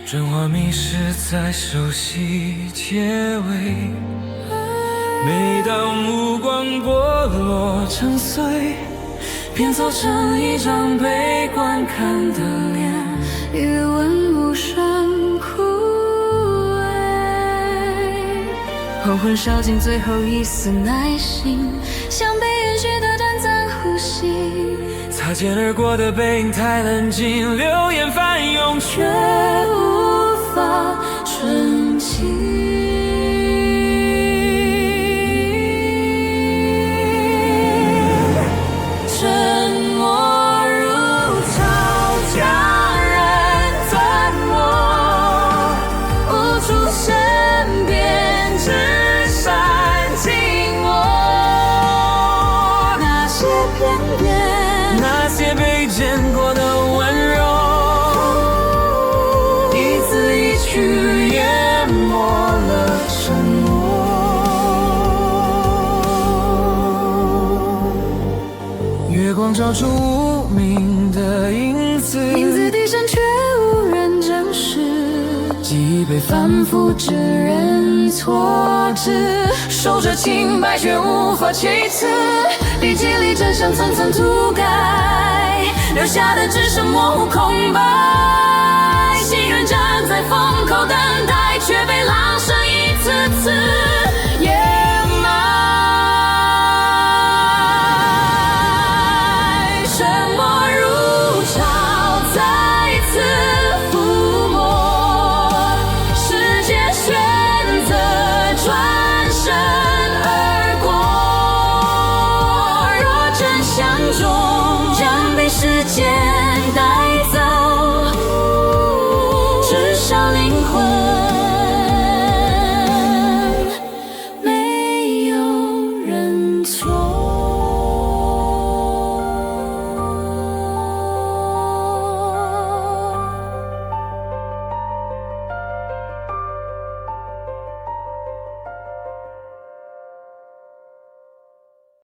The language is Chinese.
转化迷失在熟悉结尾。每当目光剥落成碎，拼凑成一张被观看的脸，余温无声枯萎。黄昏烧尽最后一丝耐心，像被允许的短暂呼吸。擦肩而过的背影太冷静，流言翻涌却无法纯净。沉默如潮，将人吞没，无处申辩，只剩静默。那些片段，那些被见过的温柔，一字一句淹没了沉默。月光照出无名的影子，名字低声却无人正视，记忆被反复指认错置，守着清白却无法启齿，笔记里真相层层涂改，留下的只剩模糊空白。心愿站在风口等待，却被浪